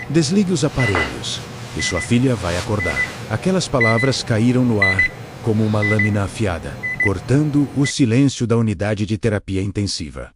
Desligue os aparelhos, e sua filha vai acordar. Aquelas palavras caíram no ar como uma lâmina afiada, cortando o silêncio da unidade de terapia intensiva.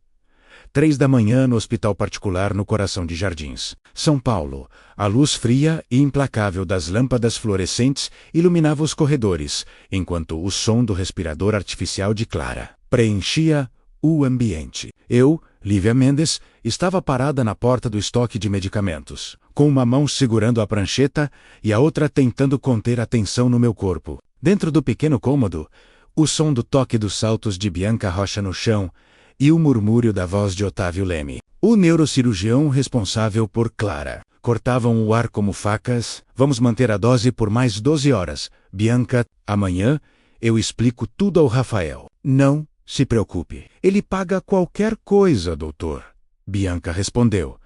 3 da manhã no hospital particular no coração de Jardins, São Paulo. A luz fria e implacável das lâmpadas fluorescentes iluminava os corredores, enquanto o som do respirador artificial de Clara preenchia o ambiente. Eu, Lívia Mendes, estava parada na porta do estoque de medicamentos, com uma mão segurando a prancheta e a outra tentando conter a tensão no meu corpo. Dentro do pequeno cômodo, o som do toque dos saltos de Bianca Rocha no chão e o murmúrio da voz de Otávio Leme, o neurocirurgião responsável por Clara, cortavam o ar como facas. Vamos manter a dose por mais 12 horas. Bianca, amanhã eu explico tudo ao Rafael. Não se preocupe. Ele paga qualquer coisa, doutor. Bianca respondeu,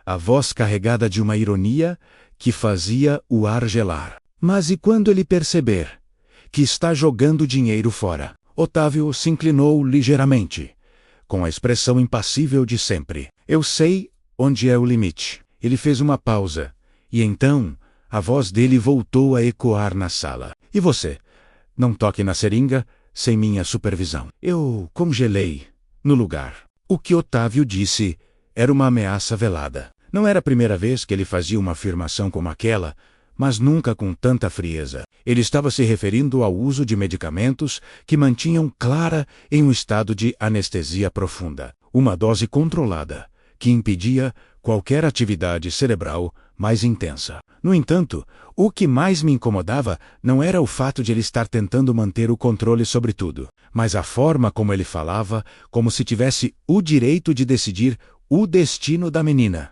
a voz carregada de uma ironia que fazia o ar gelar. Mas e quando ele perceber que está jogando dinheiro fora? Otávio se inclinou ligeiramente, com a expressão impassível de sempre. Eu sei onde é o limite. Ele fez uma pausa, e então a voz dele voltou a ecoar na sala. E você? Não toque na seringa sem minha supervisão. Eu congelei no lugar. O que Otávio disse era uma ameaça velada. Não era a primeira vez que ele fazia uma afirmação como aquela, mas nunca com tanta frieza. Ele estava se referindo ao uso de medicamentos que mantinham Clara em um estado de anestesia profunda. Uma dose controlada, que impedia qualquer atividade cerebral mais intensa. No entanto, o que mais me incomodava não era o fato de ele estar tentando manter o controle sobre tudo, mas a forma como ele falava, como se tivesse o direito de decidir o destino da menina.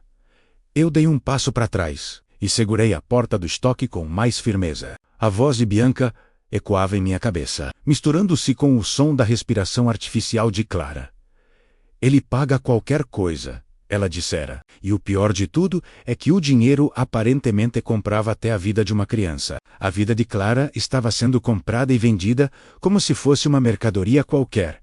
Eu dei um passo para trás e segurei a porta do estoque com mais firmeza. A voz de Bianca ecoava em minha cabeça, misturando-se com o som da respiração artificial de Clara. Ele paga qualquer coisa, ela dissera, e o pior de tudo é que o dinheiro aparentemente comprava até a vida de uma criança. A vida de Clara estava sendo comprada e vendida como se fosse uma mercadoria qualquer.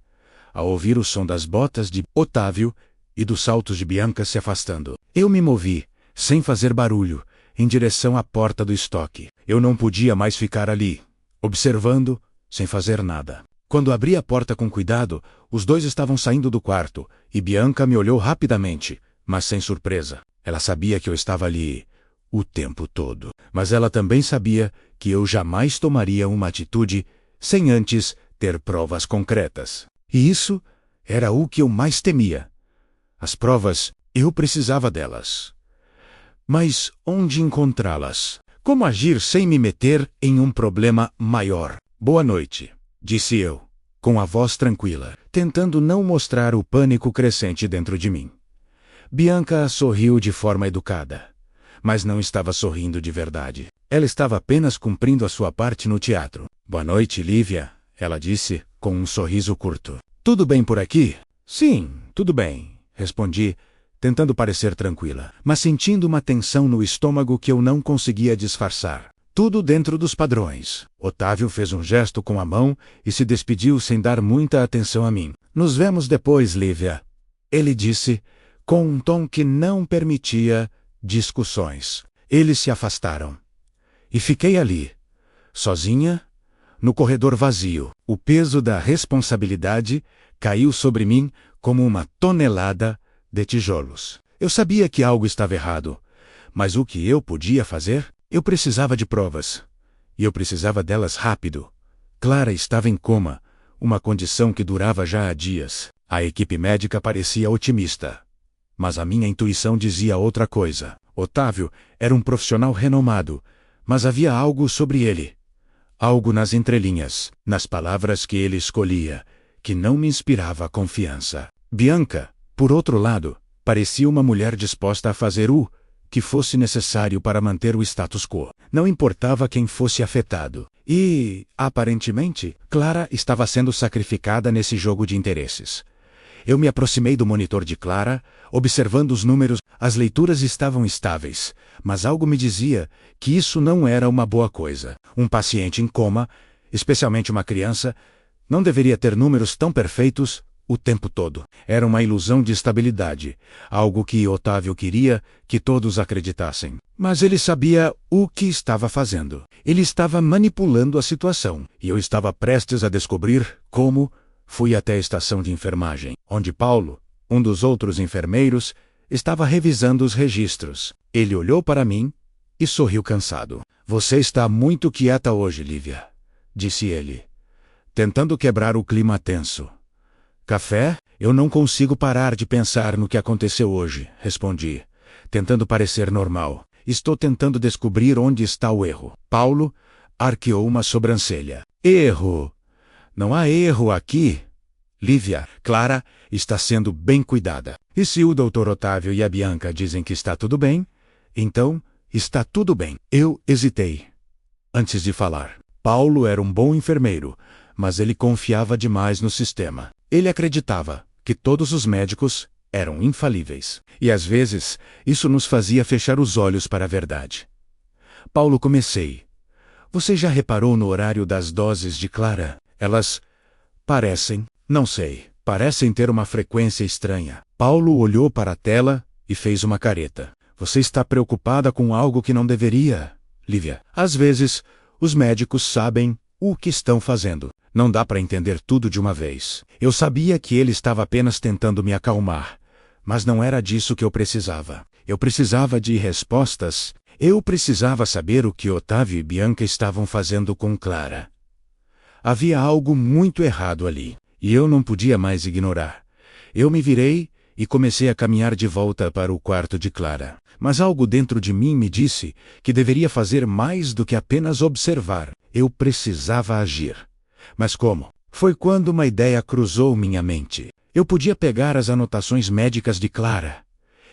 Ao ouvir o som das botas de Otávio e dos saltos de Bianca se afastando, eu me movi, sem fazer barulho, em direção à porta do estoque. Eu não podia mais ficar ali, observando, sem fazer nada. Quando abri a porta com cuidado, os dois estavam saindo do quarto, e Bianca me olhou rapidamente, mas sem surpresa. Ela sabia que eu estava ali o tempo todo. Mas ela também sabia que eu jamais tomaria uma atitude sem antes ter provas concretas. E isso era o que eu mais temia. As provas, eu precisava delas. Mas onde encontrá-las? Como agir sem me meter em um problema maior? Boa noite, disse eu, com a voz tranquila, tentando não mostrar o pânico crescente dentro de mim. Bianca sorriu de forma educada, mas não estava sorrindo de verdade. Ela estava apenas cumprindo a sua parte no teatro. Boa noite, Lívia, ela disse, com um sorriso curto. Tudo bem por aqui? Sim, tudo bem, respondi, tentando parecer tranquila, mas sentindo uma tensão no estômago que eu não conseguia disfarçar. Tudo dentro dos padrões. Otávio fez um gesto com a mão e se despediu sem dar muita atenção a mim. Nos vemos depois, Lívia, ele disse, com um tom que não permitia discussões. Eles se afastaram. E fiquei ali, sozinha, no corredor vazio. O peso da responsabilidade caiu sobre mim como uma tonelada de tijolos. Eu sabia que algo estava errado, mas o que eu podia fazer? Eu precisava de provas, e eu precisava delas rápido. Clara estava em coma, uma condição que durava já há dias. A equipe médica parecia otimista, mas a minha intuição dizia outra coisa. Otávio era um profissional renomado, mas havia algo sobre ele, algo nas entrelinhas, nas palavras que ele escolhia, que não me inspirava confiança. Bianca, por outro lado, parecia uma mulher disposta a fazer o que fosse necessário para manter o status quo. Não importava quem fosse afetado. E, aparentemente, Clara estava sendo sacrificada nesse jogo de interesses. Eu me aproximei do monitor de Clara, observando os números. As leituras estavam estáveis, mas algo me dizia que isso não era uma boa coisa. Um paciente em coma, especialmente uma criança, não deveria ter números tão perfeitos o tempo todo. Era uma ilusão de estabilidade, algo que Otávio queria que todos acreditassem. Mas ele sabia o que estava fazendo. Ele estava manipulando a situação, e eu estava prestes a descobrir como. Fui até a estação de enfermagem, onde Paulo, um dos outros enfermeiros, estava revisando os registros. Ele olhou para mim e sorriu cansado. Você está muito quieta hoje, Lívia, disse ele, tentando quebrar o clima tenso. Café? Eu não consigo parar de pensar no que aconteceu hoje, respondi, tentando parecer normal. Estou tentando descobrir onde está o erro. Paulo arqueou uma sobrancelha. Erro? Não há erro aqui. Lívia, Clara está sendo bem cuidada. E se o Dr. Otávio e a Bianca dizem que está tudo bem, então está tudo bem. Eu hesitei antes de falar. Paulo era um bom enfermeiro, mas ele confiava demais no sistema. Ele acreditava que todos os médicos eram infalíveis. E às vezes, isso nos fazia fechar os olhos para a verdade. Paulo, comecei. Você já reparou no horário das doses de Clara? Elas parecem ter uma frequência estranha. Paulo olhou para a tela e fez uma careta. Você está preocupada com algo que não deveria, Lívia. Às vezes, os médicos sabem o que estão fazendo. Não dá para entender tudo de uma vez. Eu sabia que ele estava apenas tentando me acalmar, mas não era disso que eu precisava. Eu precisava de respostas. Eu precisava saber o que Otávio e Bianca estavam fazendo com Clara. Havia algo muito errado ali, e eu não podia mais ignorar. Eu me virei e comecei a caminhar de volta para o quarto de Clara. Mas algo dentro de mim me disse que deveria fazer mais do que apenas observar. Eu precisava agir. Mas como? Foi quando uma ideia cruzou minha mente. Eu podia pegar as anotações médicas de Clara.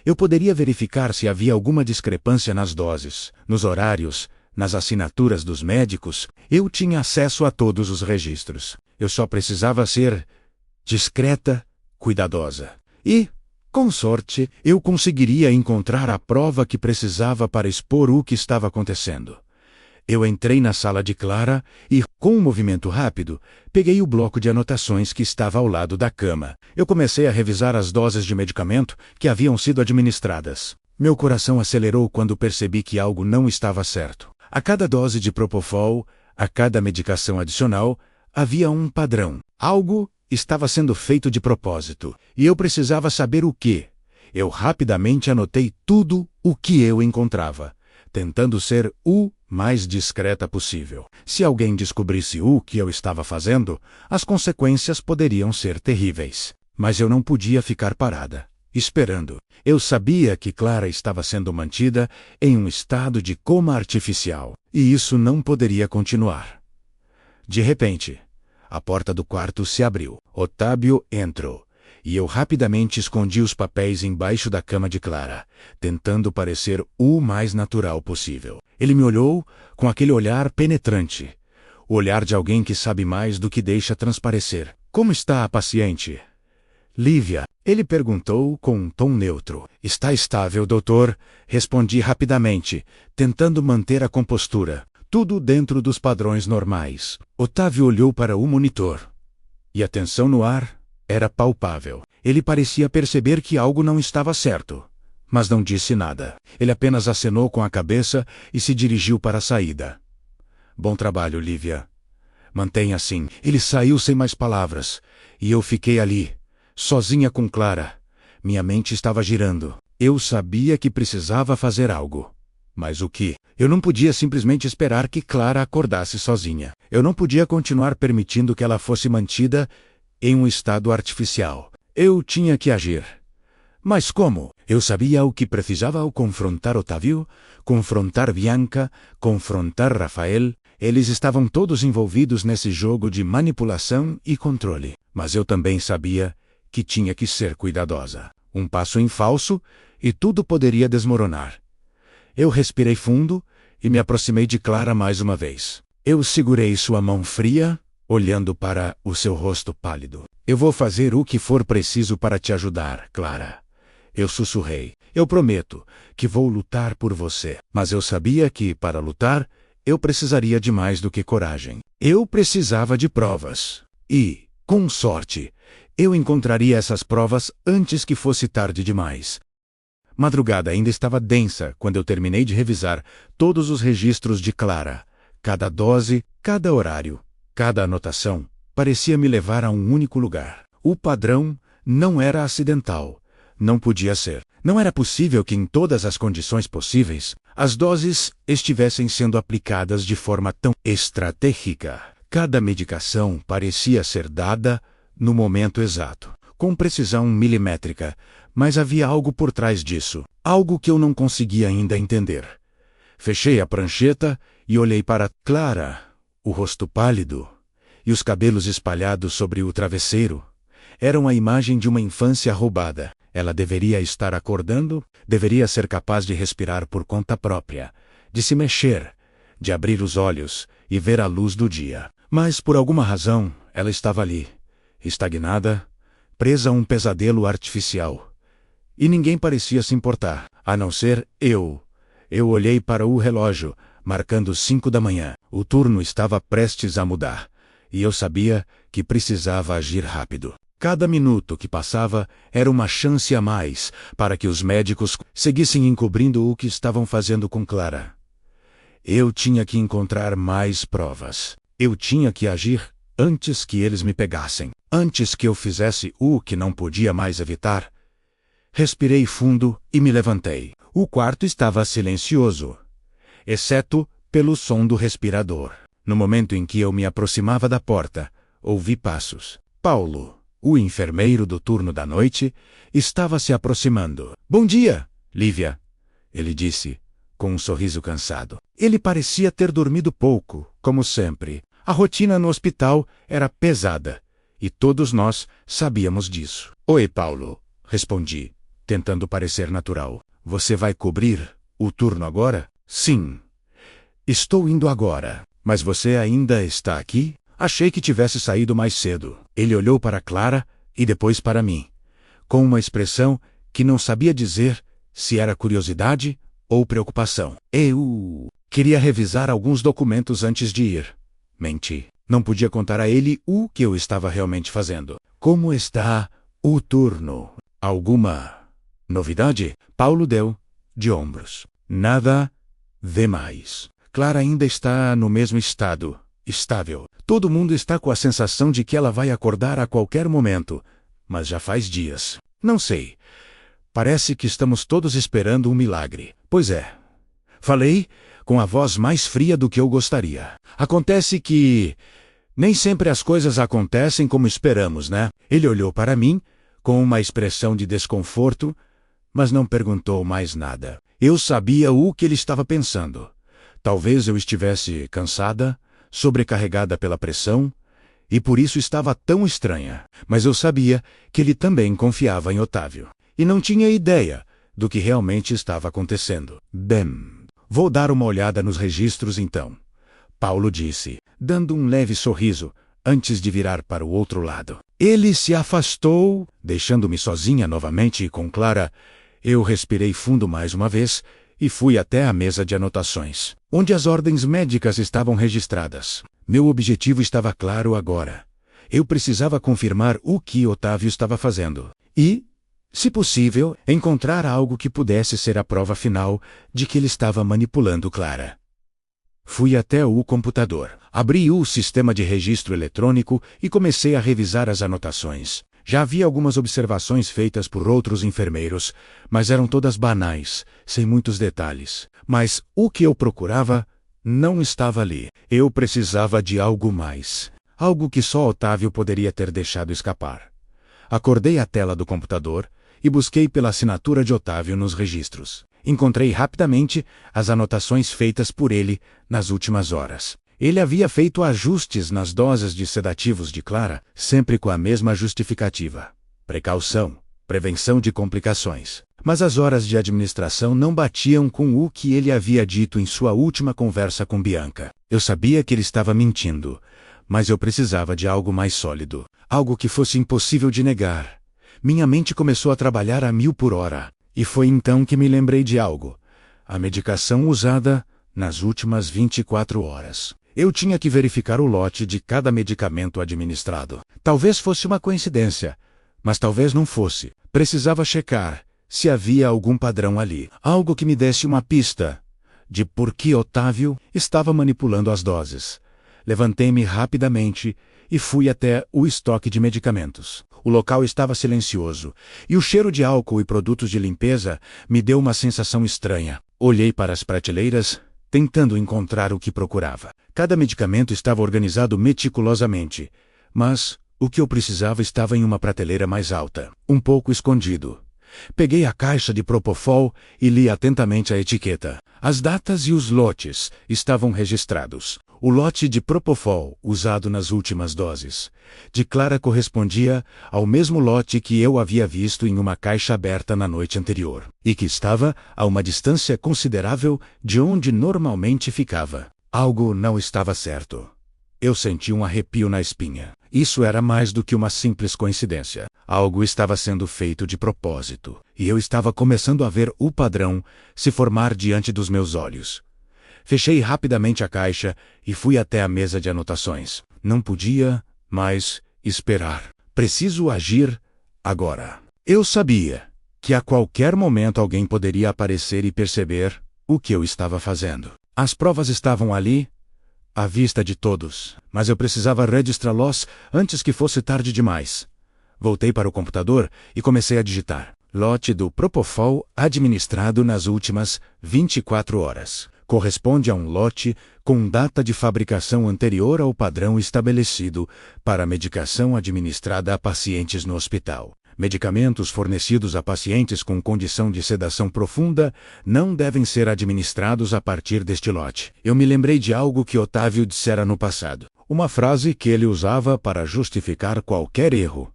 Eu poderia verificar se havia alguma discrepância nas doses, nos horários, nas assinaturas dos médicos. Eu tinha acesso a todos os registros. Eu só precisava ser discreta, cuidadosa. E, com sorte, eu conseguiria encontrar a prova que precisava para expor o que estava acontecendo. Eu entrei na sala de Clara e, com um movimento rápido, peguei o bloco de anotações que estava ao lado da cama. Eu comecei a revisar as doses de medicamento que haviam sido administradas. Meu coração acelerou quando percebi que algo não estava certo. A cada dose de Propofol, a cada medicação adicional, havia um padrão. Algo estava sendo feito de propósito, e eu precisava saber o que. Eu rapidamente anotei tudo o que eu encontrava, tentando ser o mais discreta possível. Se alguém descobrisse o que eu estava fazendo, as consequências poderiam ser terríveis. Mas eu não podia ficar parada, esperando. Eu sabia que Clara estava sendo mantida em um estado de coma artificial, e isso não poderia continuar. De repente, a porta do quarto se abriu. Otávio entrou, e eu rapidamente escondi os papéis embaixo da cama de Clara, tentando parecer o mais natural possível. Ele me olhou com aquele olhar penetrante, o olhar de alguém que sabe mais do que deixa transparecer. Como está a paciente? Lívia, ele perguntou com um tom neutro. Está estável, doutor, respondi rapidamente, tentando manter a compostura. Tudo dentro dos padrões normais. Otávio olhou para o monitor, e a tensão no ar era palpável. Ele parecia perceber que algo não estava certo, mas não disse nada. Ele apenas acenou com a cabeça e se dirigiu para a saída. Bom trabalho, Lívia. Mantenha assim. Ele saiu sem mais palavras, e eu fiquei ali, sozinha com Clara. Minha mente estava girando. Eu sabia que precisava fazer algo. Mas o que? Eu não podia simplesmente esperar que Clara acordasse sozinha. Eu não podia continuar permitindo que ela fosse mantida em um estado artificial. Eu tinha que agir. Mas como? Eu sabia o que precisava ao confrontar Otávio, confrontar Bianca, confrontar Rafael. Eles estavam todos envolvidos nesse jogo de manipulação e controle. Mas eu também sabia que tinha que ser cuidadosa. Um passo em falso e tudo poderia desmoronar. Eu respirei fundo e me aproximei de Clara mais uma vez. Eu segurei sua mão fria, olhando para o seu rosto pálido. Eu vou fazer o que for preciso para te ajudar, Clara. Eu sussurrei. Eu prometo que vou lutar por você. Mas eu sabia que, para lutar, eu precisaria de mais do que coragem. Eu precisava de provas. E, com sorte, Eu encontraria essas provas antes que fosse tarde demais. Madrugada ainda estava densa quando eu terminei de revisar todos os registros de Clara. Cada dose, cada horário, cada anotação parecia me levar a um único lugar. O padrão não era acidental. Não podia ser. Não era possível que em todas as condições possíveis, as doses estivessem sendo aplicadas de forma tão estratégica. Cada medicação parecia ser dada no momento exato, com precisão milimétrica, mas havia algo por trás disso, algo que eu não conseguia ainda entender. Fechei a prancheta e olhei para Clara, o rosto pálido e os cabelos espalhados sobre o travesseiro. Eram a imagem de uma infância roubada. Ela deveria estar acordando, deveria ser capaz de respirar por conta própria, de se mexer, de abrir os olhos e ver a luz do dia. Mas, por alguma razão, ela estava ali, estagnada, presa a um pesadelo artificial. E ninguém parecia se importar, a não ser eu. Eu olhei para o relógio, marcando 5 da manhã. O turno estava prestes a mudar, e eu sabia que precisava agir rápido. Cada minuto que passava era uma chance a mais para que os médicos seguissem encobrindo o que estavam fazendo com Clara. Eu tinha que encontrar mais provas. Eu tinha que agir antes que eles me pegassem. Antes que eu fizesse o que não podia mais evitar. Respirei fundo e me levantei. O quarto estava silencioso, exceto pelo som do respirador. No momento em que eu me aproximava da porta, ouvi passos. Paulo, o enfermeiro do turno da noite, estava se aproximando. "Bom dia, Lívia", ele disse, com um sorriso cansado. Ele parecia ter dormido pouco, como sempre. A rotina no hospital era pesada, e todos nós sabíamos disso. "Oi, Paulo", respondi, tentando parecer natural. "Você vai cobrir o turno agora?" "Sim. Estou indo agora. Mas você ainda está aqui?" "Achei que tivesse saído mais cedo." Ele olhou para Clara e depois para mim, com uma expressão que não sabia dizer se era curiosidade ou preocupação. "Eu queria revisar alguns documentos antes de ir." Menti. Não podia contar a ele o que eu estava realmente fazendo. "Como está o turno? Alguma novidade?" Paulo deu de ombros. "Nada demais. Clara ainda está no mesmo estado. Estável. Todo mundo está com a sensação de que ela vai acordar a qualquer momento, mas já faz dias. Não sei. Parece que estamos todos esperando um milagre." "Pois é." Falei, com a voz mais fria do que eu gostaria. "Acontece que nem sempre as coisas acontecem como esperamos, né?" Ele olhou para mim, com uma expressão de desconforto, mas não perguntou mais nada. Eu sabia o que ele estava pensando. Talvez eu estivesse cansada, sobrecarregada pela pressão, e por isso estava tão estranha. Mas eu sabia que ele também confiava em Otávio. E não tinha ideia do que realmente estava acontecendo. "Bem, vou dar uma olhada nos registros então", Paulo disse, dando um leve sorriso, antes de virar para o outro lado. Ele se afastou, deixando-me sozinha novamente com Clara. Eu respirei fundo mais uma vez e fui até a mesa de anotações, onde as ordens médicas estavam registradas. Meu objetivo estava claro agora. Eu precisava confirmar o que Otávio estava fazendo. E, se possível, encontrar algo que pudesse ser a prova final de que ele estava manipulando Clara. Fui até o computador, abri o sistema de registro eletrônico e comecei a revisar as anotações. Já havia algumas observações feitas por outros enfermeiros, mas eram todas banais, sem muitos detalhes. Mas o que eu procurava não estava ali. Eu precisava de algo mais. Algo que só Otávio poderia ter deixado escapar. Acordei a tela do computador e busquei pela assinatura de Otávio nos registros. Encontrei rapidamente as anotações feitas por ele nas últimas horas. Ele havia feito ajustes nas doses de sedativos de Clara, sempre com a mesma justificativa: precaução, prevenção de complicações. Mas as horas de administração não batiam com o que ele havia dito em sua última conversa com Bianca. Eu sabia que ele estava mentindo, mas eu precisava de algo mais sólido, algo que fosse impossível de negar. Minha mente começou a trabalhar a 1000 por hora, e foi então que me lembrei de algo: a medicação usada nas últimas 24 horas. Eu tinha que verificar o lote de cada medicamento administrado. Talvez fosse uma coincidência, Mas talvez não fosse. Precisava checar se havia algum padrão ali. Algo que me desse uma pista de por que Otávio estava manipulando as doses. Levantei-me rapidamente e fui até o estoque de medicamentos. O local estava silencioso, e o cheiro de álcool e produtos de limpeza me deu uma sensação estranha. Olhei para as prateleiras, tentando encontrar o que procurava. Cada medicamento estava organizado meticulosamente, mas o que eu precisava estava em uma prateleira mais alta, um pouco escondido. Peguei a caixa de Propofol e li atentamente a etiqueta. As datas e os lotes estavam registrados. O lote de Propofol, usado nas últimas doses, de Clara correspondia ao mesmo lote que eu havia visto em uma caixa aberta na noite anterior, e que estava a uma distância considerável de onde normalmente ficava. Algo não estava certo. Eu senti um arrepio na espinha. Isso era mais do que uma simples coincidência. Algo estava sendo feito de propósito, e eu estava começando a ver o padrão se formar diante dos meus olhos. Fechei rapidamente a caixa e fui até a mesa de anotações. Não podia mais esperar. Preciso agir agora. Eu sabia que a qualquer momento alguém poderia aparecer e perceber o que eu estava fazendo. As provas estavam ali, à vista de todos, mas eu precisava registrá-los antes que fosse tarde demais. Voltei para o computador e comecei a digitar. Lote do Propofol administrado nas últimas 24 horas. Corresponde a um lote com data de fabricação anterior ao padrão estabelecido para a medicação administrada a pacientes no hospital. Medicamentos fornecidos a pacientes com condição de sedação profunda não devem ser administrados a partir deste lote. Eu me lembrei de algo que Otávio dissera no passado. Uma frase que ele usava para justificar qualquer erro.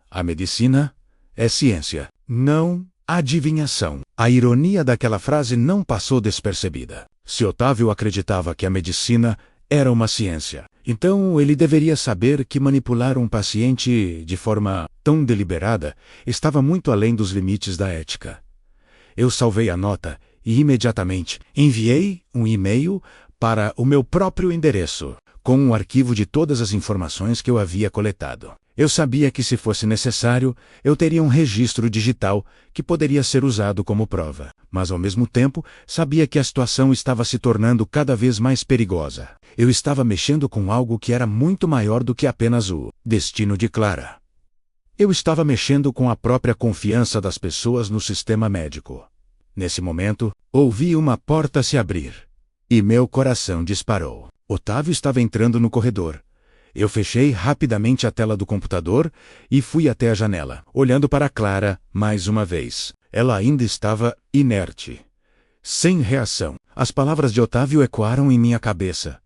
A medicina é ciência, não adivinhação. A ironia daquela frase não passou despercebida. Se Otávio acreditava que a medicina era uma ciência, então ele deveria saber que manipular um paciente de forma tão deliberada estava muito além dos limites da ética. Eu salvei a nota e imediatamente enviei um e-mail para o meu próprio endereço, com um arquivo de todas as informações que eu havia coletado. Eu sabia que, se fosse necessário, eu teria um registro digital que poderia ser usado como prova. Mas, ao mesmo tempo, sabia que a situação estava se tornando cada vez mais perigosa. Eu estava mexendo com algo que era muito maior do que apenas o destino de Clara. Eu estava mexendo com a própria confiança das pessoas no sistema médico. Nesse momento, ouvi uma porta se abrir. E meu coração disparou. Otávio estava entrando no corredor. Eu fechei rapidamente a tela do computador e fui até a janela, olhando para Clara mais uma vez. Ela ainda estava inerte, sem reação. As palavras de Otávio ecoaram em minha cabeça.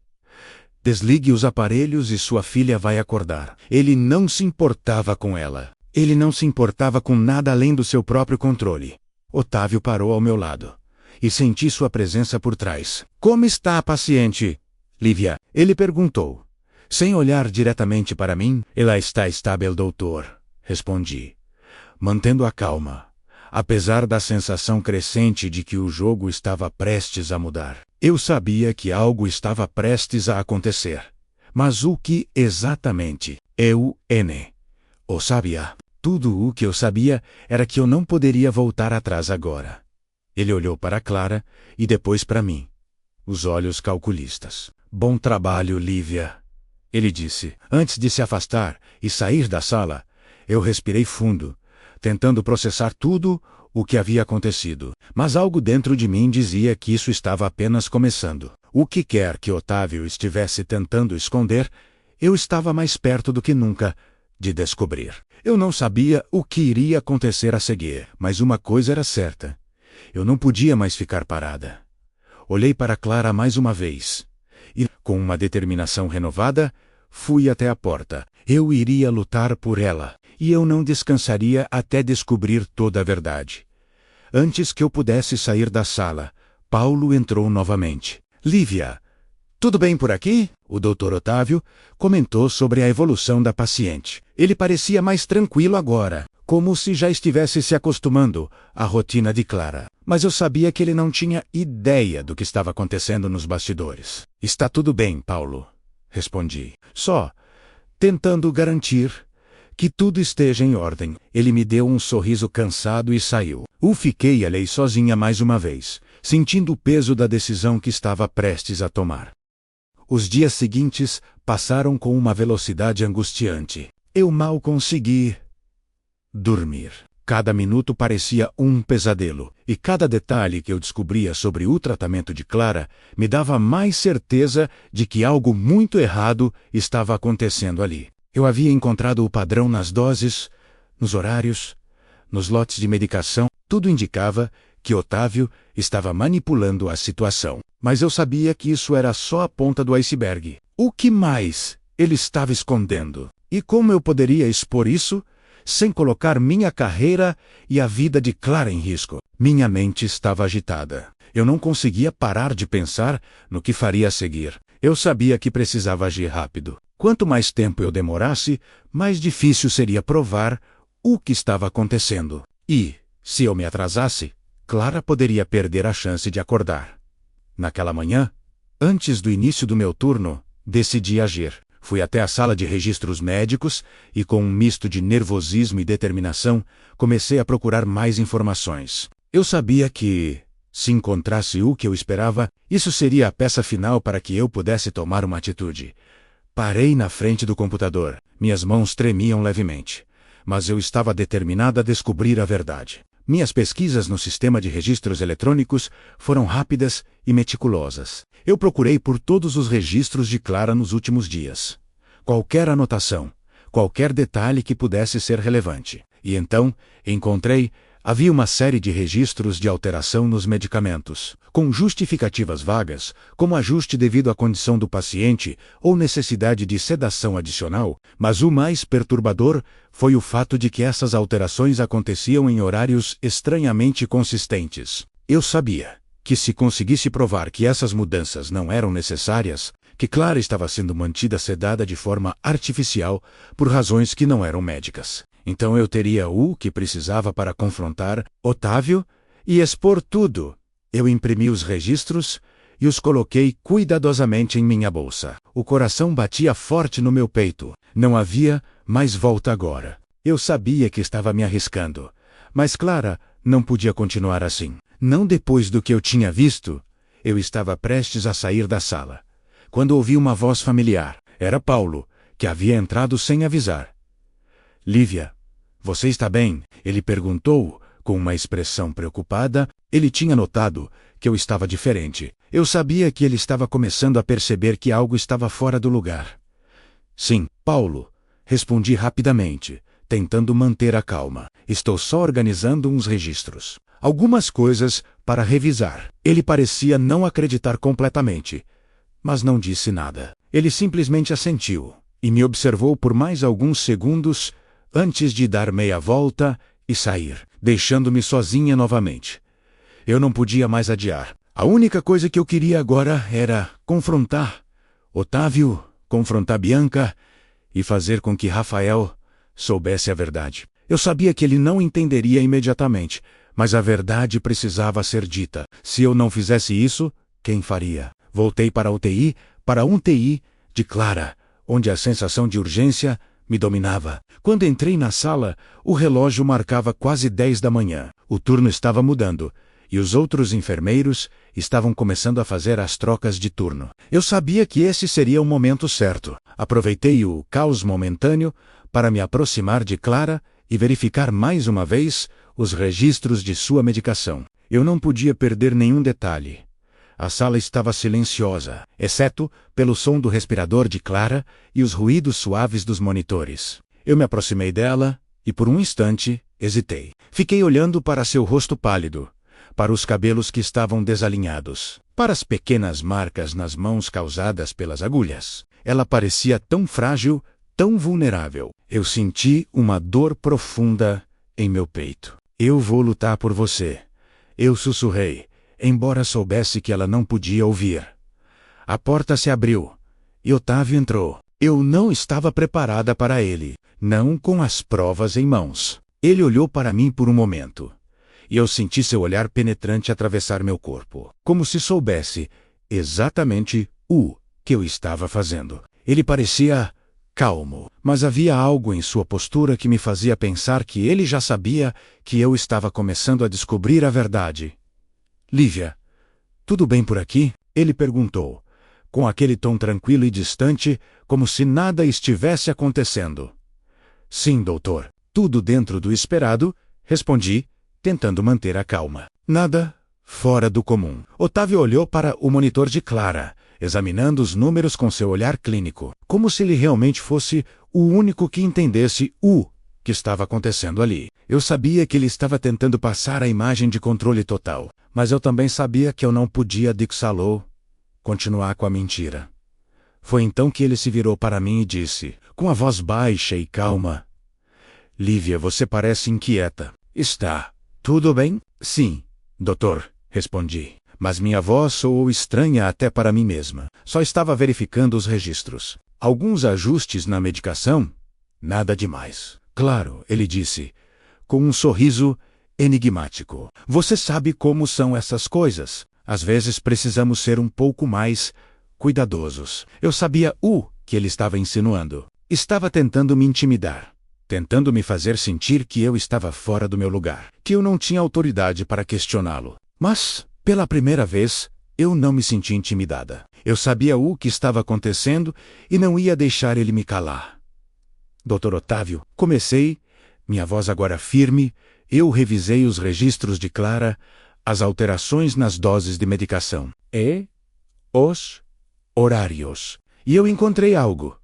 Desligue os aparelhos e sua filha vai acordar. Ele não se importava com ela. Ele não se importava com nada além do seu próprio controle. Otávio parou ao meu lado e senti sua presença por trás. Como está a paciente, Lívia? Ele perguntou. Sem olhar diretamente para mim. Ela está estável, doutor, respondi, mantendo a calma, apesar da sensação crescente de que o jogo estava prestes a mudar. Eu sabia que algo estava prestes a acontecer. Mas o que exatamente? Eu o sabia. Tudo o que eu sabia era que eu não poderia voltar atrás agora. Ele olhou para Clara e depois para mim, os olhos calculistas. Bom trabalho, Lívia, ele disse. Antes de se afastar e sair da sala, eu respirei fundo, tentando processar tudo o que havia acontecido. Mas algo dentro de mim dizia que isso estava apenas começando. O que quer que Otávio estivesse tentando esconder, eu estava mais perto do que nunca de descobrir. Eu não sabia o que iria acontecer a seguir, mas uma coisa era certa. Eu não podia mais ficar parada. Olhei para Clara mais uma vez. E, com uma determinação renovada, fui até a porta. Eu iria lutar por ela, e eu não descansaria até descobrir toda a verdade. Antes que eu pudesse sair da sala, Paulo entrou novamente. Lívia, tudo bem por aqui? O Dr. Otávio comentou sobre a evolução da paciente. Ele parecia mais tranquilo agora, como se já estivesse se acostumando à rotina de Clara. Mas eu sabia que ele não tinha ideia do que estava acontecendo nos bastidores. Está tudo bem, Paulo, respondi. Só tentando garantir Que tudo esteja em ordem. Ele me deu um sorriso cansado e saiu. Fiquei ali sozinha mais uma vez, sentindo o peso da decisão que estava prestes a tomar. Os dias seguintes passaram com uma velocidade angustiante. Eu mal consegui dormir. Cada minuto parecia um pesadelo, e cada detalhe que eu descobria sobre o tratamento de Clara me dava mais certeza de que algo muito errado estava acontecendo ali. Eu havia encontrado o padrão nas doses, nos horários, nos lotes de medicação. Tudo indicava que Otávio estava manipulando a situação. Mas eu sabia que isso era só a ponta do iceberg. O que mais ele estava escondendo? E como eu poderia expor isso sem colocar minha carreira e a vida de Clara em risco? Minha mente estava agitada. Eu não conseguia parar de pensar no que faria a seguir. Eu sabia que precisava agir rápido. Quanto mais tempo eu demorasse, mais difícil seria provar o que estava acontecendo. E, se eu me atrasasse, Clara poderia perder a chance de acordar. Naquela manhã, antes do início do meu turno, decidi agir. Fui até a sala de registros médicos e, com um misto de nervosismo e determinação, comecei a procurar mais informações. Eu sabia que, se encontrasse o que eu esperava, isso seria a peça final para que eu pudesse tomar uma atitude. Parei na frente do computador. Minhas mãos tremiam levemente, mas eu estava determinada a descobrir a verdade. Minhas pesquisas no sistema de registros eletrônicos foram rápidas e meticulosas. Eu procurei por todos os registros de Clara nos últimos dias. Qualquer anotação, qualquer detalhe que pudesse ser relevante. E então, havia uma série de registros de alteração nos medicamentos, com justificativas vagas, como ajuste devido à condição do paciente ou necessidade de sedação adicional, mas o mais perturbador foi o fato de que essas alterações aconteciam em horários estranhamente consistentes. Eu sabia que, se conseguisse provar que essas mudanças não eram necessárias, que Clara estava sendo mantida sedada de forma artificial por razões que não eram médicas, então eu teria o que precisava para confrontar Otávio e expor tudo. Eu imprimi os registros e os coloquei cuidadosamente em minha bolsa. O coração batia forte no meu peito. Não havia mais volta agora. Eu sabia que estava me arriscando, mas Clara não podia continuar assim. Não depois do que eu tinha visto. Eu estava prestes a sair da sala, quando ouvi uma voz familiar. Era Paulo, que havia entrado sem avisar. Lívia, você está bem? Ele perguntou, com uma expressão preocupada. Ele tinha notado que eu estava diferente. Eu sabia que ele estava começando a perceber que algo estava fora do lugar. Sim, Paulo, respondi rapidamente, tentando manter a calma. Estou só organizando uns registros. Algumas coisas para revisar. Ele parecia não acreditar completamente, mas não disse nada. Ele simplesmente assentiu e me observou por mais alguns segundos antes de dar meia volta e sair, deixando-me sozinha novamente. Eu não podia mais adiar. A única coisa que eu queria agora era confrontar Otávio, confrontar Bianca e fazer com que Rafael soubesse a verdade. Eu sabia que ele não entenderia imediatamente, mas a verdade precisava ser dita. Se eu não fizesse isso, quem faria? Voltei para a UTI, para um TI de Clara, onde a sensação de urgência me dominava. Quando entrei na sala, o relógio marcava quase 10 da manhã. O turno estava mudando, e os outros enfermeiros estavam começando a fazer as trocas de turno. Eu sabia que esse seria o momento certo. Aproveitei o caos momentâneo para me aproximar de Clara e verificar mais uma vez os registros de sua medicação. Eu não podia perder nenhum detalhe. A sala estava silenciosa, exceto pelo som do respirador de Clara e os ruídos suaves dos monitores. Eu me aproximei dela e, por um instante, hesitei. Fiquei olhando para seu rosto pálido, para os cabelos que estavam desalinhados, para as pequenas marcas nas mãos causadas pelas agulhas. Ela parecia tão frágil, tão vulnerável. Eu senti uma dor profunda em meu peito. Eu vou lutar por você. Eu sussurrei, embora soubesse que ela não podia ouvir. A porta se abriu e Otávio entrou. Eu não estava preparada para ele, não com as provas em mãos. Ele olhou para mim por um momento, e eu senti seu olhar penetrante atravessar meu corpo, como se soubesse exatamente o que eu estava fazendo. Ele parecia calmo, mas havia algo em sua postura que me fazia pensar que ele já sabia que eu estava começando a descobrir a verdade. Lívia, tudo bem por aqui? Ele perguntou, com aquele tom tranquilo e distante, como se nada estivesse acontecendo. Sim, doutor. Tudo dentro do esperado, respondi, tentando manter a calma. Nada fora do comum. Otávio olhou para o monitor de Clara, examinando os números com seu olhar clínico, como se ele realmente fosse o único que entendesse o que estava acontecendo ali. Eu sabia que ele estava tentando passar a imagem de controle total, mas eu também sabia que eu não podia, continuar com a mentira. Foi então que ele se virou para mim e disse, com a voz baixa e calma: Lívia, você parece inquieta. Está tudo bem? Sim, doutor, respondi. Mas minha voz soou estranha até para mim mesma. Só estava verificando os registros. Alguns ajustes na medicação? Nada demais. Claro, ele disse, com um sorriso enigmático. Você sabe como são essas coisas. Às vezes precisamos ser um pouco mais cuidadosos. Eu sabia o que ele estava insinuando. Estava tentando me intimidar. Tentando me fazer sentir que eu estava fora do meu lugar. Que eu não tinha autoridade para questioná-lo. Mas, pela primeira vez, eu não me senti intimidada. Eu sabia o que estava acontecendo e não ia deixar ele me calar. Dr. Otávio, comecei, minha voz agora firme, eu revisei os registros de Clara, as alterações nas doses de medicação e os horários. E eu encontrei algo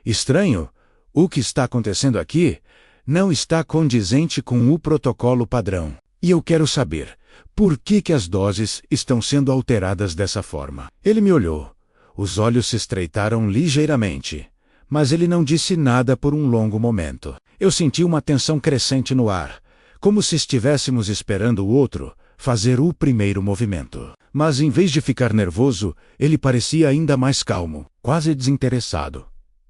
estranho. O que está acontecendo aqui não está condizente com o protocolo padrão. E eu quero saber por que as doses estão sendo alteradas dessa forma. Ele me olhou. Os olhos se estreitaram ligeiramente, mas ele não disse nada por um longo momento. Eu senti uma tensão crescente no ar, como se estivéssemos esperando o outro fazer o primeiro movimento. Mas em vez de ficar nervoso, ele parecia ainda mais calmo, quase desinteressado.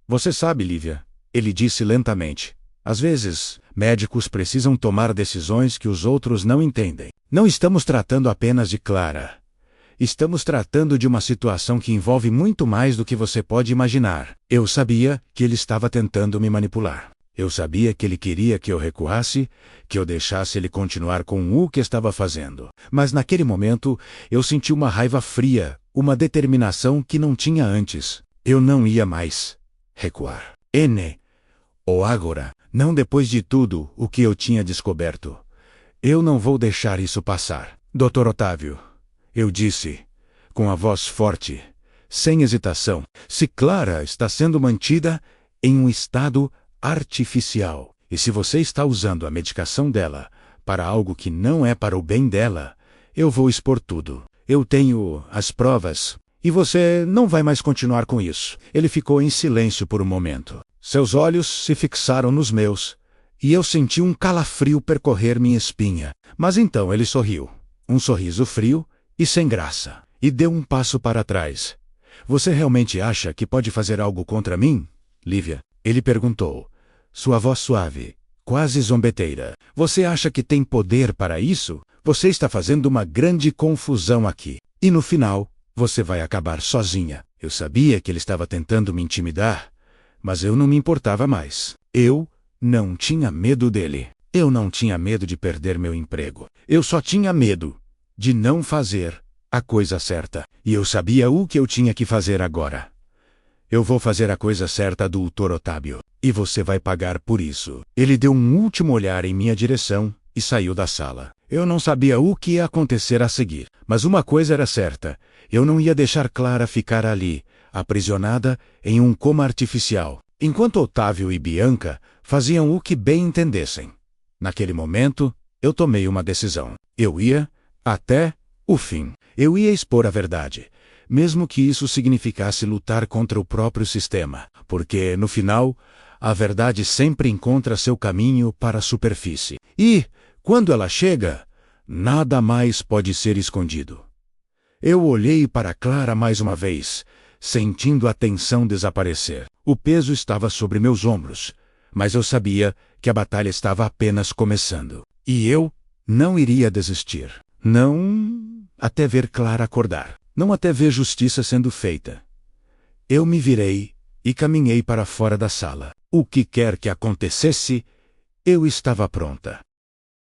Você sabe, Lívia, ele disse lentamente, às vezes, médicos precisam tomar decisões que os outros não entendem. Não estamos tratando apenas de Clara. Estamos tratando de uma situação que envolve muito mais do que você pode imaginar. Eu sabia que ele estava tentando me manipular. Eu sabia que ele queria que eu recuasse, que eu deixasse ele continuar com o que estava fazendo. Mas naquele momento, eu senti uma raiva fria, uma determinação que não tinha antes. Eu não ia mais recuar. Ou agora, não depois de tudo o que eu tinha descoberto. Eu não vou deixar isso passar. Dr. Otávio, eu disse, com a voz forte, sem hesitação, se Clara está sendo mantida em um estado artificial, e se você está usando a medicação dela para algo que não é para o bem dela, eu vou expor tudo. Eu tenho as provas, e você não vai mais continuar com isso. Ele ficou em silêncio por um momento. Seus olhos se fixaram nos meus, e eu senti um calafrio percorrer minha espinha. Mas então ele sorriu, um sorriso frio e sem graça, e deu um passo para trás. Você realmente acha que pode fazer algo contra mim, Lívia? Ele perguntou, sua voz suave, quase zombeteira. Você acha que tem poder para isso? Você está fazendo uma grande confusão aqui. E no final, você vai acabar sozinha. Eu sabia que ele estava tentando me intimidar, mas eu não me importava mais. Eu não tinha medo dele. Eu não tinha medo de perder meu emprego. Eu só tinha medo de não fazer a coisa certa. E eu sabia o que eu tinha que fazer agora. Eu vou fazer a coisa certa, Dr. Otávio. E você vai pagar por isso. Ele deu um último olhar em minha direção e saiu da sala. Eu não sabia o que ia acontecer a seguir. Mas uma coisa era certa. Eu não ia deixar Clara ficar ali, aprisionada em um coma artificial, enquanto Otávio e Bianca faziam o que bem entendessem. Naquele momento, eu tomei uma decisão. Eu ia até o fim. Eu ia expor a verdade, mesmo que isso significasse lutar contra o próprio sistema, porque, no final, a verdade sempre encontra seu caminho para a superfície. E, quando ela chega, nada mais pode ser escondido. Eu olhei para Clara mais uma vez, sentindo a tensão desaparecer. O peso estava sobre meus ombros, mas eu sabia que a batalha estava apenas começando. E eu não iria desistir. Não até ver Clara acordar. Não até ver justiça sendo feita. Eu me virei e caminhei para fora da sala. O que quer que acontecesse, eu estava pronta.